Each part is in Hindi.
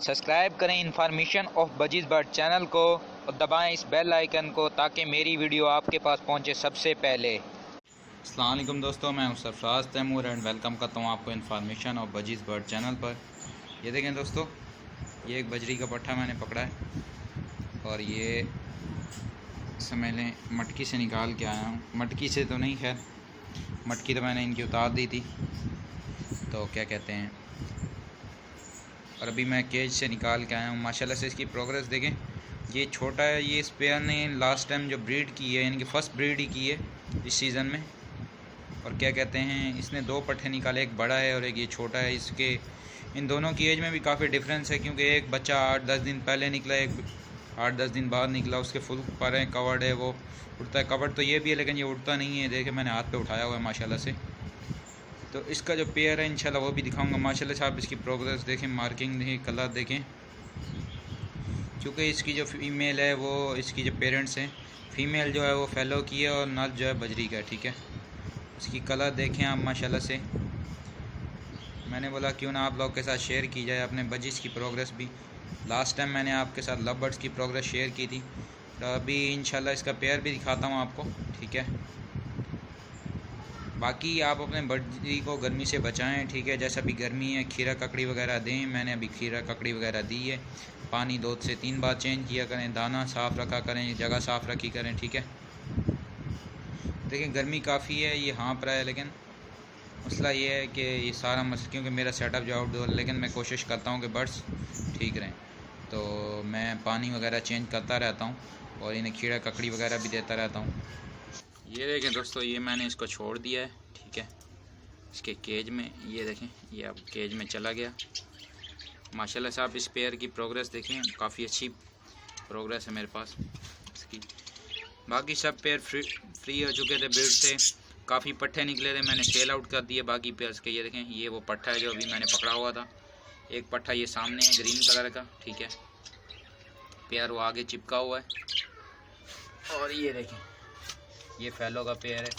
सब्सक्राइब करें information of budgies bird channel को और दबाएं इस बेल आइकन को ताकि मेरी वीडियो आपके पास पहुंचे सबसे पहले। अस्सलाम वालेकुम दोस्तों, मैं हूं सरफराज तैमूर एंड वेलकम करता हूं आपको information of budgies bird channel पर। ये देखें दोस्तों, ये एक बजरी का पट्ठा मैंने पकड़ा है और ये समझ लें मटकी से निकाल के आया हूँ। मटकी से तो नहीं, खैर मटकी तो मैंने इनकी उतार दी थी, तो क्या कहते हैं, और अभी मैं केज से निकाल के आया हूँ। माशाल्लाह से इसकी प्रोग्रेस देखें। ये छोटा है, ये इस पेयर ने लास्ट टाइम जो ब्रीड की है, इनकी फ़र्स्ट ब्रीड ही की है इस सीज़न में। और क्या कहते हैं, इसने दो पट्ठे निकाले, एक बड़ा है और एक ये छोटा है। इसके इन दोनों की एज में भी काफ़ी डिफरेंस है, क्योंकि एक बच्चा 8-10 दिन पहले निकला, एक 8-10 दिन बाद निकला। उसके फुल पर हैं, कवर्ड है, वो उड़ता है। कवर्ड तो ये भी है लेकिन ये उड़ता नहीं है। देखे मैंने हाथ पे उठाया हुआ है माशाल्लाह से। तो इसका जो पेयर है इंशाल्लाह वो भी दिखाऊंगा। माशाल्लाह से आप इसकी प्रोग्रेस देखें, मार्किंग देखें, कलर देखें। क्योंकि इसकी जो फीमेल है, वो इसकी जो पेरेंट्स हैं, फ़ीमेल जो है वो फैलो की है और नर जो है बजरी का है, ठीक है। इसकी कलर देखें आप माशाल्लाह से। मैंने बोला क्यों ना आप लोग के साथ शेयर की जाए अपने बजीज़ की प्रोग्रेस भी। लास्ट टाइम मैंने आपके साथ लव बर्ड्स की प्रोग्रेस शेयर की थी, तो अभी इंशाल्लाह इसका पेयर भी दिखाता हूँ आपको, ठीक है। बाकी आप अपने बजरी को गर्मी से बचाएं, ठीक है। जैसा भी गर्मी है, खीरा ककड़ी वगैरह दें। मैंने अभी खीरा ककड़ी वगैरह दी है। पानी 2 से 3 बार चेंज किया करें, दाना साफ़ रखा करें, जगह साफ़ रखी करें, ठीक है। देखिए गर्मी काफ़ी है, ये हाँफ रहा है, लेकिन मसला ये है कि ये सारा मसला, क्योंकि मेरा सेटअप जो आउटडोर, लेकिन मैं कोशिश करता हूँ कि बर्ड्स ठीक रहें, तो मैं पानी वगैरह चेंज करता रहता हूँ और इन्हें खीरा ककड़ी वगैरह भी देता रहता हूँ। ये देखें दोस्तों, ये मैंने इसको छोड़ दिया है, ठीक है, इसके केज में। ये देखें, ये अब केज में चला गया। माशाल्लाह से आप इस पेयर की प्रोग्रेस देखें, काफ़ी अच्छी प्रोग्रेस है मेरे पास इसकी। बाकी सब पेयर फ्री हो चुके थे ब्रीड से, काफ़ी पट्ठे निकले थे, मैंने सेल आउट कर दिए बाकी पेयर्स के। ये देखें, ये वो पट्ठा है जो अभी मैंने पकड़ा हुआ था। एक पट्ठा ये सामने है ग्रीन कलर का, ठीक है, पेयर वो आगे चिपका हुआ है। और ये देखें, ये फैलो का पेयर है।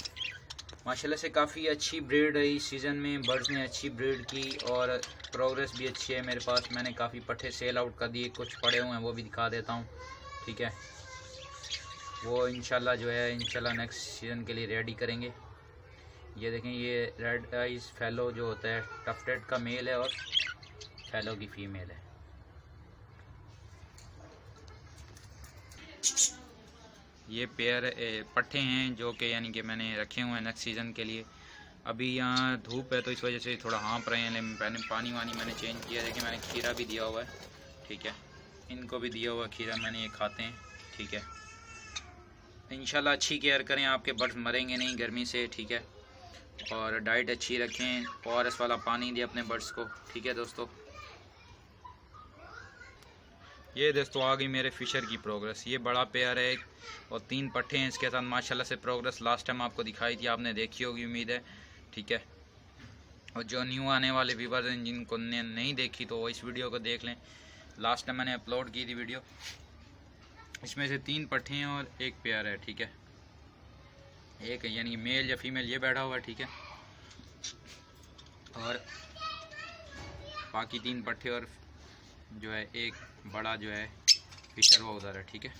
माशाल्लाह से काफ़ी अच्छी ब्रीड है इस सीज़न में, बर्ड्स ने अच्छी ब्रीड की और प्रोग्रेस भी अच्छी है मेरे पास। मैंने काफ़ी पट्ठे सेल आउट कर दिए, कुछ पड़े हुए हैं वो भी दिखा देता हूँ, ठीक है। वो इंशाल्लाह जो है, इंशाल्लाह नेक्स्ट सीज़न के लिए रेडी करेंगे। ये देखें, ये रेड आइज फैलो जो होता है, टफटेड का मेल है और फैलो की फ़ीमेल है। ये पेयर पट्ठे हैं जो कि यानी कि मैंने रखे हुए हैं नेक्स्ट सीज़न के लिए। अभी यहाँ धूप है तो इस वजह से थोड़ा हाँप रहे हैं, लेकिन पानी वानी मैंने चेंज किया। देखिए मैंने खीरा भी दिया हुआ है, ठीक है, इनको भी दिया हुआ खीरा मैंने, ये खाते हैं, ठीक है। इंशाल्लाह अच्छी केयर करें, आपके बर्ड्स मरेंगे नहीं गर्मी से, ठीक है। और डाइट अच्छी रखें, ORS वाला पानी दें अपने बर्ड्स को, ठीक है दोस्तों। ये दोस्तों आ गई मेरे फिशर की प्रोग्रेस। ये बड़ा पेयर है और 3 पट्ठे हैं इसके साथ। माशाल्लाह से प्रोग्रेस लास्ट टाइम आपको दिखाई थी, आपने देखी होगी उम्मीद है, ठीक है। और जो न्यू आने वाले व्यूअर्स हैं जिनको ने नहीं देखी तो वो इस वीडियो को देख लें। लास्ट टाइम मैंने अपलोड की थी वीडियो। इसमें से 3 पट्ठे हैं और एक पेयर है, ठीक है। एक यानी मेल या फीमेल ये बैठा हुआ है, ठीक है, और बाकी 3 पट्ठे और जो है एक बड़ा जो है फिशर वो उधर है, ठीक है।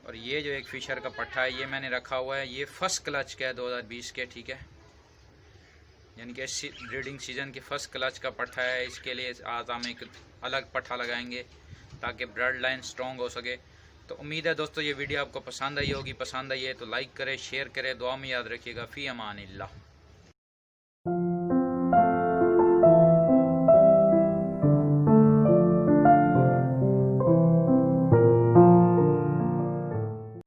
और ये जो एक फिशर का पट्ठा है ये मैंने रखा हुआ है, ये फर्स्ट क्लच का है 2020 के, ठीक है। यानी कि ब्रीडिंग सीजन के फर्स्ट क्लच का पट्ठा है। इसके लिए आज हम एक अलग पट्ठा लगाएंगे ताकि ब्लड लाइन स्ट्रॉन्ग हो सके। तो उम्मीद है दोस्तों ये वीडियो आपको पसंद आई होगी। पसंद आई है तो लाइक करें, शेयर करें, दुआ में याद रखिएगा। फ़ी अमानिल्लाह।